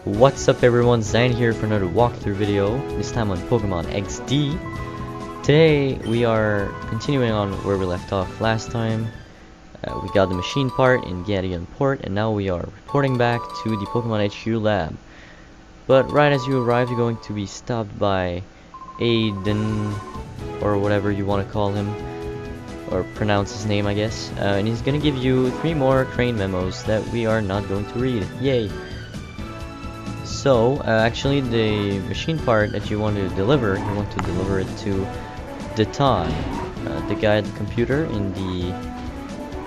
What's up everyone, Zhaenn here for another walkthrough video, this time on Pokemon XD. Today we are continuing on where we left off last time. We got the machine part in Agate Port, and now we are reporting back to the Pokemon HQ lab. But right as you arrive, you're going to be stopped by Aiden, or whatever you want to call him, or pronounce his name I guess, and he's going to give you 3 more crane memos that we are not going to read. Yay! So, actually the machine part that you want to deliver, it to Deton, the guy at the computer in the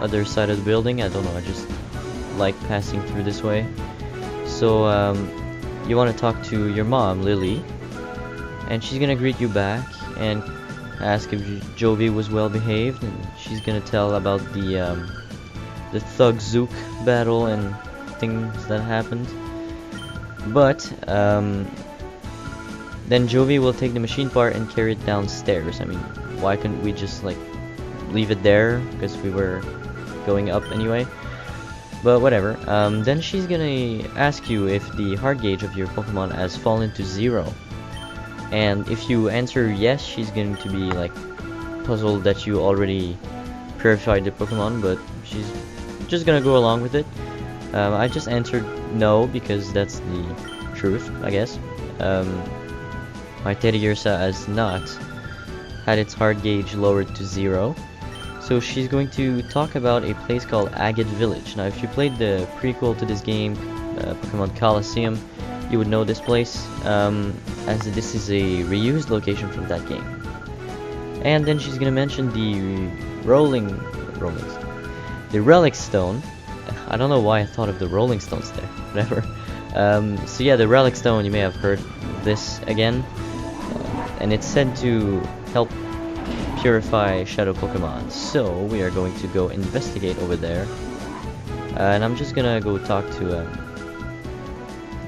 other side of the building. I don't know, I just like passing through this way. So, you want to talk to your mom, Lily, and she's gonna greet you back and ask if Jovi was well behaved, and she's gonna tell about the Thug Zook battle and things that happened. But then Jovi will take the machine part and carry it downstairs. I mean, why couldn't we just like leave it there, because we were going up anyway? But whatever. Then she's gonna ask you if the heart gauge of your Pokemon has fallen to 0. And if you answer yes, she's going to be like puzzled that you already purified the Pokemon, but she's just gonna go along with it. I just answered no because that's the truth, I guess. My Teddiursa has not had its heart gauge lowered to 0. So she's going to talk about a place called Agate Village. Now if you played the prequel to this game, Pokemon Colosseum, you would know this place, as this is a reused location from that game. And then she's gonna mention the Relic Stone. I don't know why I thought of the Rolling Stones there, whatever. So yeah, the Relic Stone, you may have heard this again, and it's said to help purify shadow Pokemon. So we are going to go investigate over there, and I'm just gonna go talk to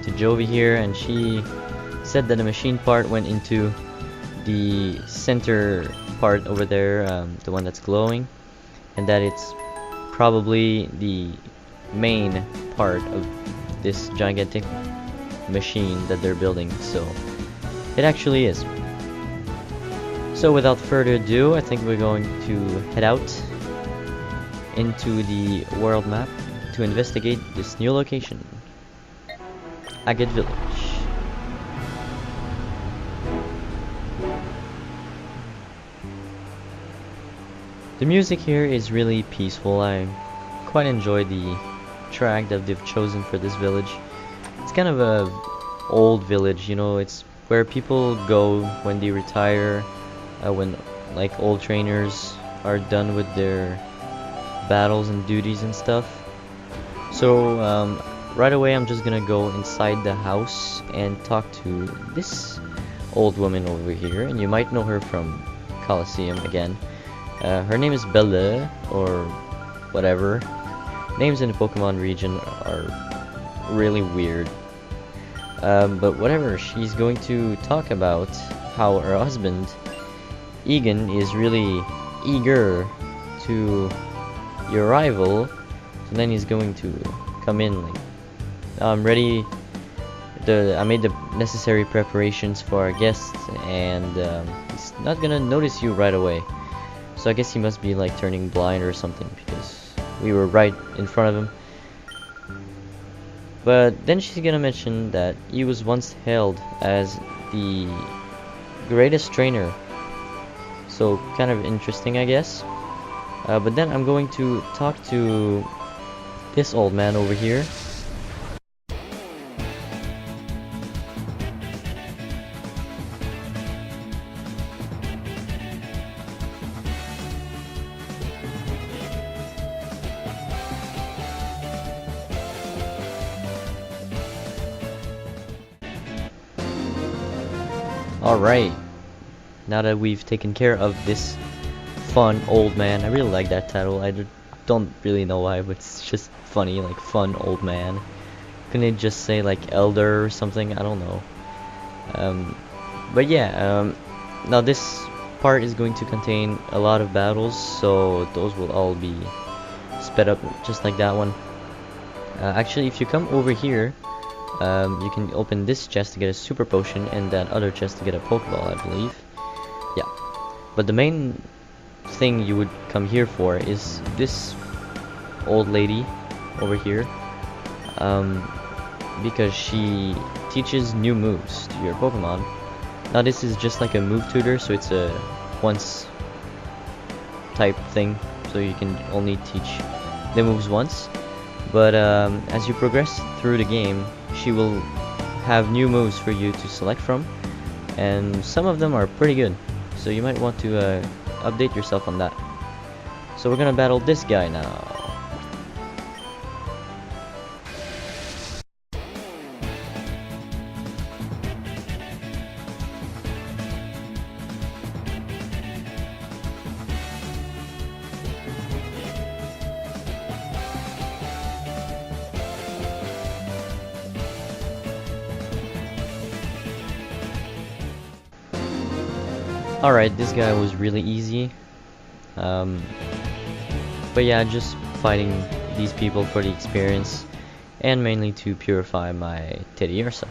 Jovi here, and she said that the machine part went into the center part over there, the one that's glowing, and that it's probably the main part of this gigantic machine that they're building. So it actually is. So without further ado, I think we're going to head out into the world map to investigate this new location, Agate Village. The music here is really peaceful. I quite enjoy the track that they've chosen for this village. It's kind of a old village, you know, it's where people go when they retire, when like old trainers are done with their battles and duties and stuff. So right away I'm just gonna go inside the house and talk to this old woman over here, and you might know her from Colosseum again. Her name is Bella, or whatever. Names in the Pokemon region are really weird. But whatever, she's going to talk about how her husband, Egan, is really eager to your arrival. So then he's going to come in like, I'm ready. I made the necessary preparations for our guests, and he's not gonna notice you right away. So I guess he must be like turning blind or something, because we were right in front of him. But then she's gonna mention that he was once hailed as the greatest trainer. So kind of interesting, I guess. But then I'm going to talk to this old man over here. Alright, now that we've taken care of this fun old man, I really like that title. I don't really know why, but it's just funny, like fun old man. Couldn't it just say like elder or something? I don't know. But yeah, now this part is going to contain a lot of battles, so those will all be sped up just like that one. Actually, if you come over here, You can open this chest to get a super potion and that other chest to get a Pokeball, I believe. Yeah. But the main thing you would come here for is this old lady over here. Because she teaches new moves to your Pokemon. Now this is just like a move tutor, so it's a once type thing, so you can only teach the moves once. But as you progress through the game, she will have new moves for you to select from, and some of them are pretty good, so you might want to update yourself on that. So we're gonna battle this guy now. Alright, this guy was really easy. But yeah, just fighting these people for the experience and mainly to purify my Teddiursa.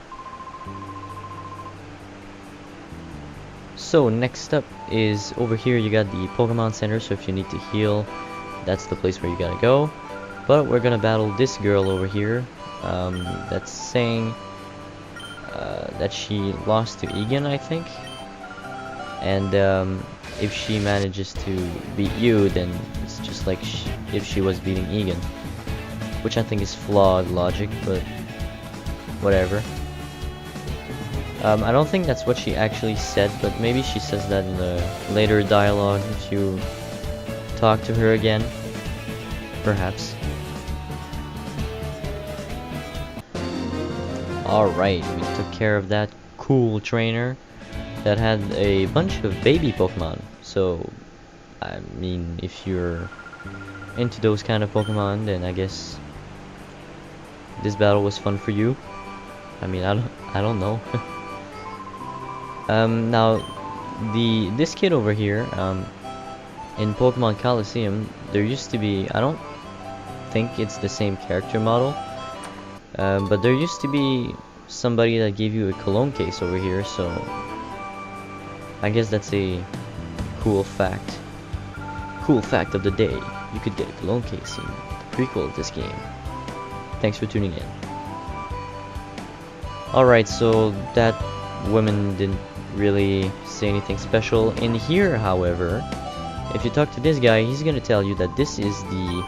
So next up is over here you got the Pokemon Center, so if you need to heal, that's the place where you gotta go. But we're gonna battle this girl over here that's saying that she lost to Egan, I think. And if she manages to beat you, then it's just like if she was beating Egan, which I think is flawed logic, but whatever. I don't think that's what she actually said, but maybe she says that in a later dialogue if you talk to her again, perhaps. Alright, we took care of that cool trainer that had a bunch of baby Pokemon. So, I mean, if you're into those kind of Pokemon, then I guess this battle was fun for you. I mean, I don't know. Now, this kid over here, in Pokemon Colosseum, there used to be, I don't think it's the same character model, but there used to be somebody that gave you a cologne case over here, so I guess that's a cool fact. Cool fact of the day. You could get a cologne case in the prequel of this game. Thanks for tuning in. Alright, so that woman didn't really say anything special. In here, however, if you talk to this guy, he's gonna tell you that this is the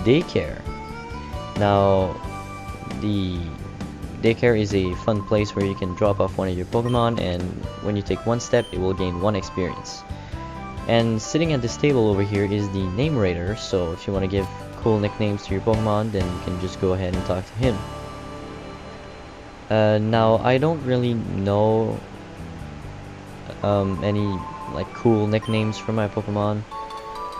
daycare. Now, the daycare is a fun place where you can drop off one of your Pokemon, and when you take one step, it will gain 1 experience. And sitting at this table over here is the name rater, so if you want to give cool nicknames to your Pokemon, then you can just go ahead and talk to him. Now, I don't really know any like cool nicknames for my Pokemon.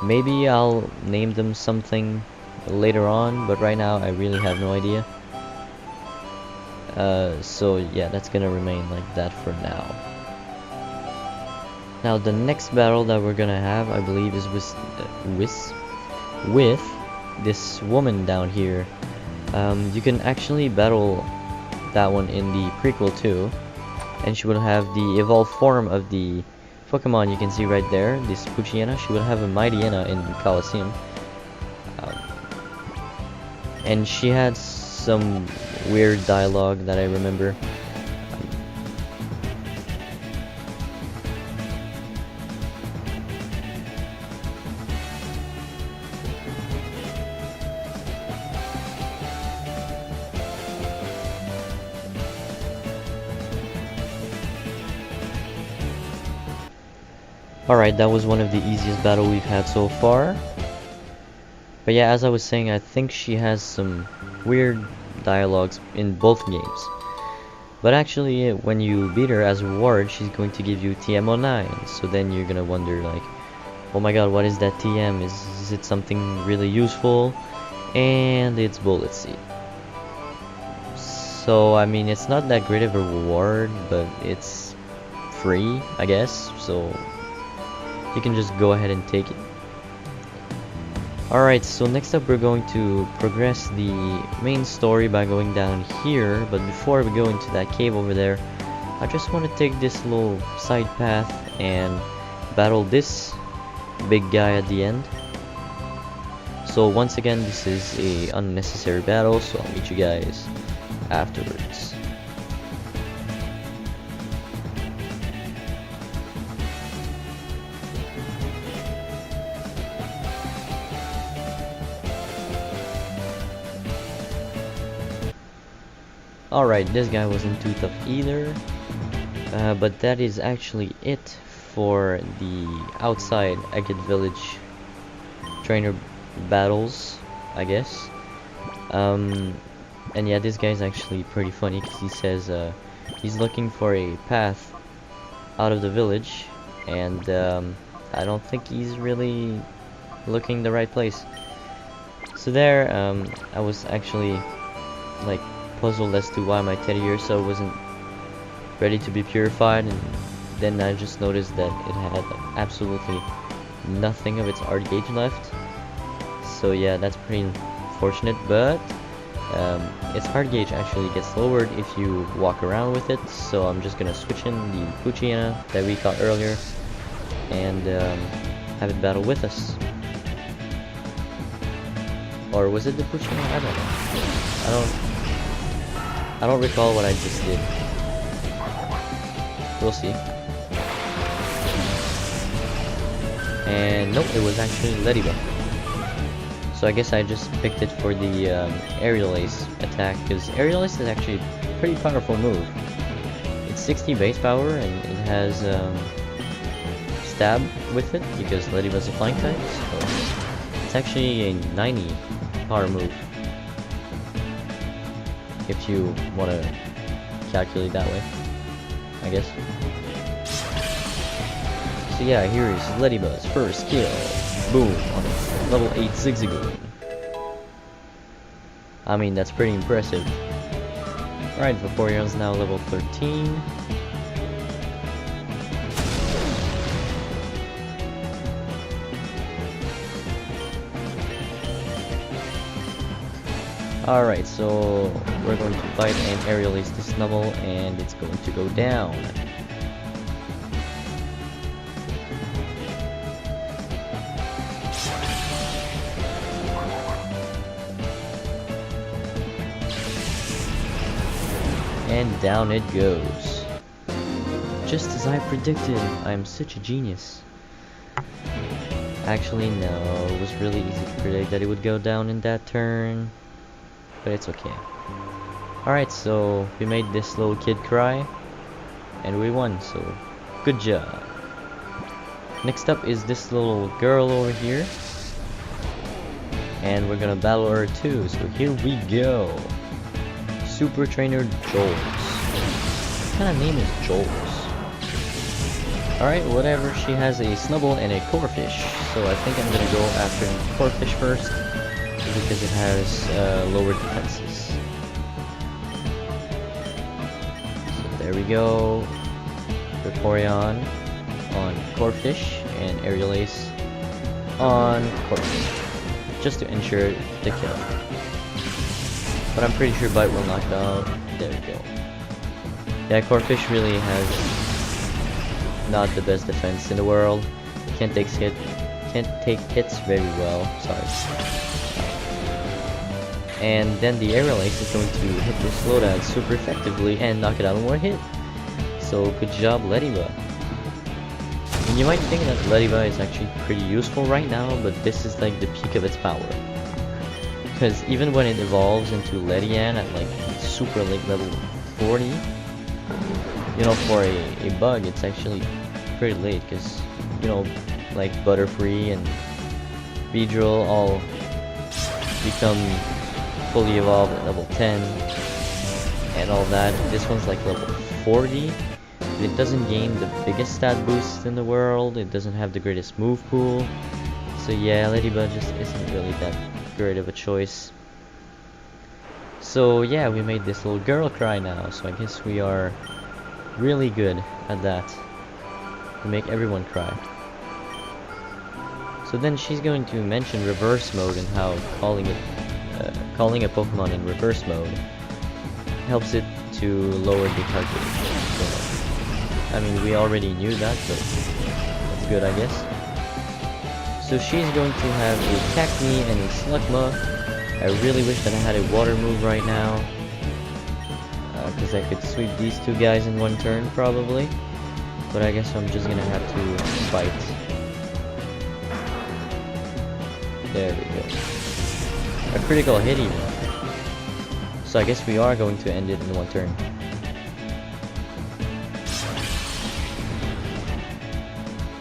Maybe I'll name them something later on, but right now I really have no idea. So yeah, that's gonna remain like that for now. Now the next battle that we're gonna have, I believe, is with this woman down here. You can actually battle that one in the prequel too, and she will have the evolved form of the Pokemon you can see right there, this Poochyena. She will have a Mightyena in Colosseum, and she had some weird dialogue that I remember. Alright, that was one of the easiest battles we've had so far. But yeah, as I was saying, I think she has some weird dialogues in both games. But actually, when you beat her as a reward, she's going to give you TM09. So then you're gonna wonder like, oh my god, what is that TM? Is it something really useful? And it's Bullet Seed. So I mean, it's not that great of a reward, but it's free, I guess. So you can just go ahead and take it. Alright, so next up we're going to progress the main story by going down here, but before we go into that cave over there, I just want to take this little side path and battle this big guy at the end. So once again, this is a unnecessary battle, so I'll meet you guys afterwards. Alright, this guy wasn't too tough either, but that is actually it for the outside Agate village trainer battles, I guess. And yeah, this guy's actually pretty funny because he says he's looking for a path out of the village, and I don't think he's really looking the right place. So there, I was actually like puzzled as to why my teddy ursa wasn't ready to be purified, and then I just noticed that it had absolutely nothing of its art gauge left. So yeah, that's pretty unfortunate, but its heart gauge actually gets lowered if you walk around with it, so I'm just gonna switch in the Puchiana that we caught earlier and have it battle with us. Or was it the Puchiana? I don't know. I don't recall what I just did. We'll see. And nope, it was actually Ladybug. So I guess I just picked it for the Aerial Ace attack, because Aerial Ace is actually a pretty powerful move. It's 60 base power and it has stab with it because Ladybug's a flying type, so it's actually a 90 power move if you want to calculate that way, I guess. So yeah, here is Ladybug's first kill. Boom, on a level 8 Zigzagoon. I mean, that's pretty impressive. Alright, Vaporeon's now level 13. Alright, so we're going to fight and Aerial Ace this Snubble, and it's going to go down. And down it goes. Just as I predicted, I'm such a genius. Actually, no, it was really easy to predict that it would go down in that turn. But it's okay. Alright, so we made this little kid cry, and we won, so good job. Next up is this little girl over here, and we're gonna battle her too, so here we go. Super Trainer Jols. What kind of name is Jols? Alright, whatever, she has a Snubble and a Corefish, so I think I'm gonna go after the Corefish first, because it has lower defenses. So there we go. Vaporeon on Corefish and Aerial Ace on Corefish, just to ensure the kill. But I'm pretty sure Bite will knock out. There we go. Yeah, Corefish really has not the best defense in the world. Can't take hits very well. Sorry. And then the Aerial Ace is going to hit this loadout super effectively and knock it out in one hit. So good job, Ladybug. And you might think that Ladybug is actually pretty useful right now, but this is like the peak of its power. Because even when it evolves into Ledian at like super late level 40, you know, for a bug, it's actually pretty late, because, you know, like Butterfree and Beedrill all become fully evolved at level 10 and all that. This one's like level 40. It doesn't gain the biggest stat boost in the world. It doesn't have the greatest move pool. So yeah, Ladybug just isn't really that great of a choice. So yeah, we made this little girl cry now, so I guess we are really good at that. We make everyone cry. So then she's going to mention reverse mode and how calling a Pokemon in reverse mode helps it to lower the heart rate. So, I mean, we already knew that, but that's good, I guess. So she's going to have a Cacnea and a Slugma. I really wish that I had a water move right now, because I could sweep these two guys in one turn, probably. But I guess I'm just gonna have to fight. There we go. A critical hit even. So I guess we are going to end it in one turn.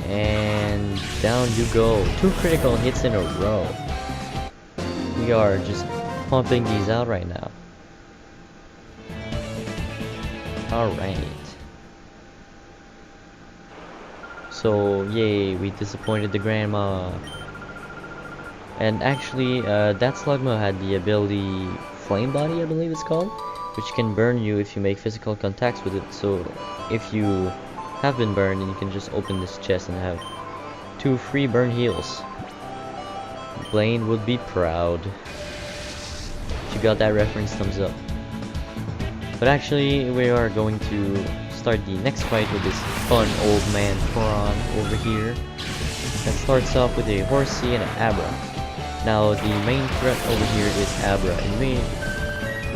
And down you go. 2 critical hits in a row. We are just pumping these out right now. Alright. So, yay, we disappointed the grandma. And actually, that Slugma had the ability Flame Body, I believe it's called, which can burn you if you make physical contacts with it. So, if you have been burned, then you can just open this chest and have 2 free burn heals. Blaine would be proud. If you got that reference, thumbs up. But actually, we are going to start the next fight with this fun old man prawn over here. That starts off with a Horsey and an Abra. Now the main threat over here is Abra, and you may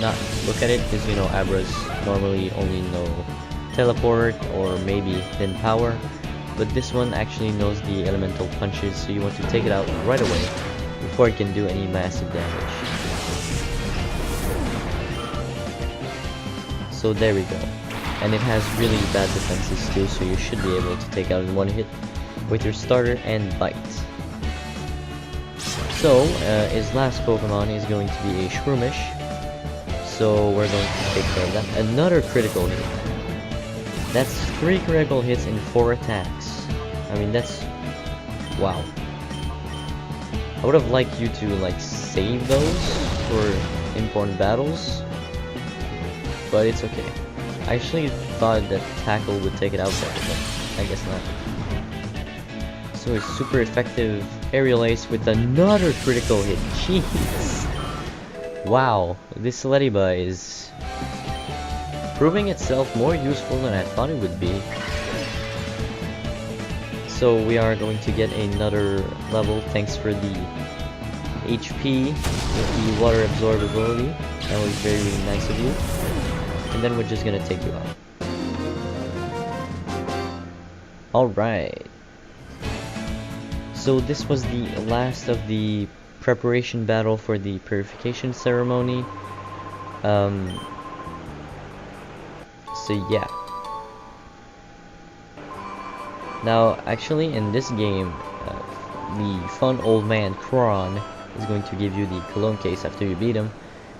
not look at it because you know Abras normally only know teleport or maybe then power, but this one actually knows the elemental punches, so you want to take it out right away before it can do any massive damage. So there we go. And it has really bad defenses too, so you should be able to take out in one hit with your starter and bite. So, his last Pokemon is going to be a Shroomish, so we're going to take care of that. Another critical hit. That's 3 critical hits in 4 attacks. I mean, that's... wow. I would have liked you to, like, save those for important battles, but it's okay. I actually thought that Tackle would take it out there, but I guess not. So a super effective Aerial Ace with another critical hit. Jeez. Wow, this Lediba is proving itself more useful than I thought it would be. So we are going to get another level thanks for the HP with the water absorbability. That was very, really nice of you. And then we're just gonna take you out. Alright. So this was the last of the preparation battle for the purification ceremony. So yeah. Now actually in this game, the fun old man Kron is going to give you the cologne case after you beat him,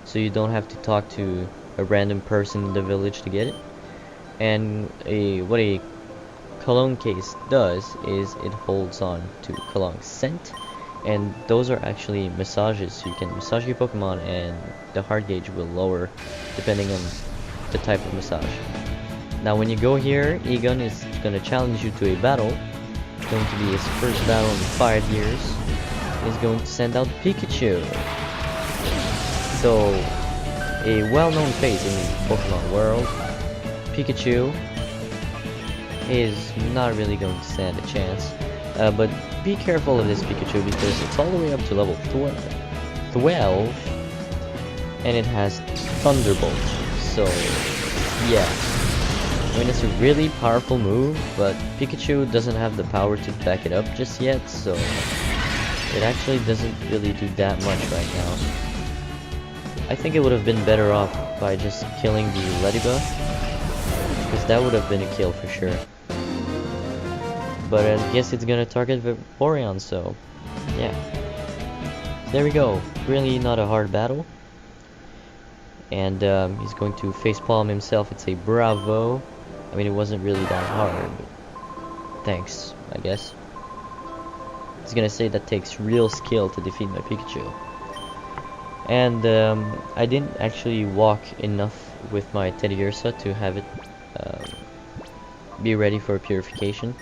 so you don't have to talk to a random person in the village to get it. And what a cologne case does is it holds on to cologne scent, and those are actually massages, so you can massage your Pokemon and the heart gauge will lower depending on the type of massage. Now when you go here, Egon is going to challenge you to a battle. It's going to be his first battle in 5 years. He's going to send out Pikachu. So a well-known face in the Pokemon world, Pikachu is not really going to stand a chance. But be careful of this Pikachu because it's all the way up to level 12 and it has Thunderbolt. So yeah, I mean it's a really powerful move, but Pikachu doesn't have the power to back it up just yet, so it actually doesn't really do that much right now. I think it would have been better off by just killing the Lediba, because that would have been a kill for sure. But I guess it's gonna target Vaporeon, so yeah. There we go. Really not a hard battle. And he's going to facepalm himself. It's a bravo. I mean, it wasn't really that hard, but thanks, I guess. He's gonna say that takes real skill to defeat my Pikachu. And I didn't actually walk enough with my Teddiursa to have it be ready for purification.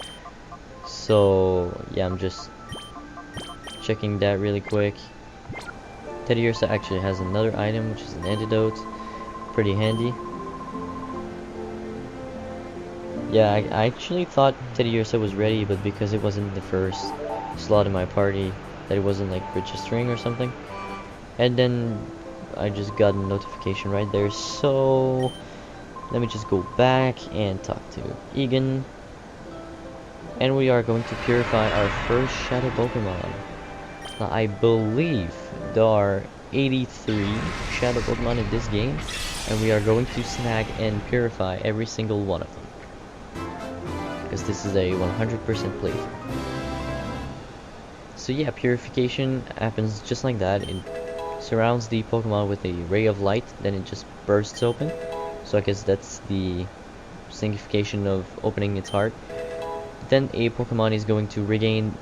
So yeah, I'm just checking that really quick. Teddiursa actually has another item, which is an antidote. Pretty handy. Yeah, I actually thought Teddiursa was ready, but because it wasn't the first slot in my party, that it wasn't like registering or something. And then I just got a notification right there, so let me just go back and talk to Egan. And we are going to purify our first Shadow Pokemon. Now, I believe there are 83 Shadow Pokemon in this game, and we are going to snag and purify every single one of them. Because this is a 100% playthrough. So yeah, purification happens just like that. It surrounds the Pokemon with a ray of light, then it just bursts open. So I guess that's the signification of opening its heart. Then a Pokemon is going to regain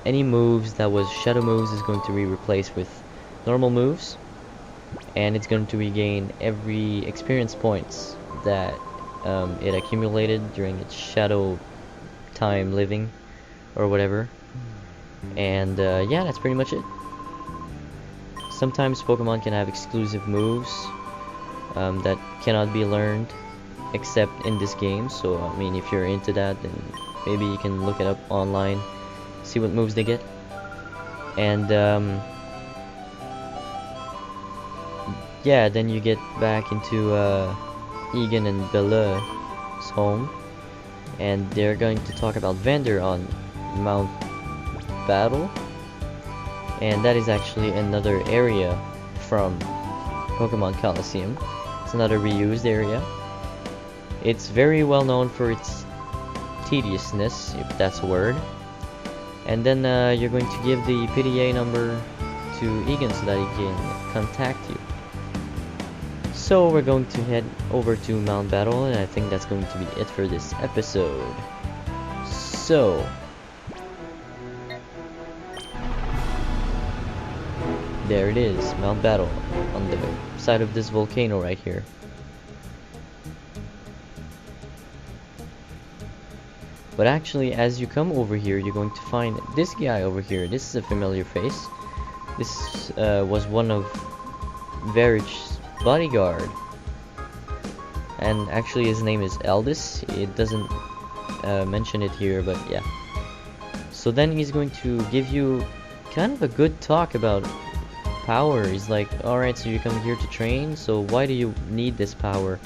any moves that was shadow moves is going to be replaced with normal moves, and it's going to regain every experience points that it accumulated during its shadow time living or whatever. And yeah, that's pretty much it. Sometimes Pokemon can have exclusive moves that cannot be learned except in this game, so I mean, if you're into that, then maybe you can look it up online, see what moves they get. And yeah, then you get back into Egan and Bella's home, and they're going to talk about Vander on Mount Battle, and that is actually another area from Pokemon Colosseum. It's another reused area. It's very well known for its tediousness, if that's a word. And then you're going to give the PDA number to Egan so that he can contact you. So we're going to head over to Mount Battle, and I think that's going to be it for this episode. So there it is, Mount Battle, on the side of this volcano right here. But actually, as you come over here, you're going to find this guy over here. This is a familiar face. This was one of Verich's bodyguard. And actually his name is Eldis. It doesn't mention it here, but yeah. So then he's going to give you kind of a good talk about power. He's like, alright, so you come here to train, so why do you need this power?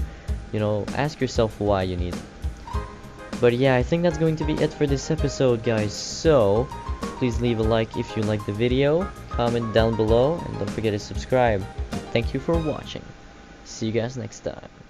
You know, ask yourself why you need it. But yeah, I think that's going to be it for this episode, guys. So please leave a like if you like the video, comment down below, and don't forget to subscribe. Thank you for watching. See you guys next time.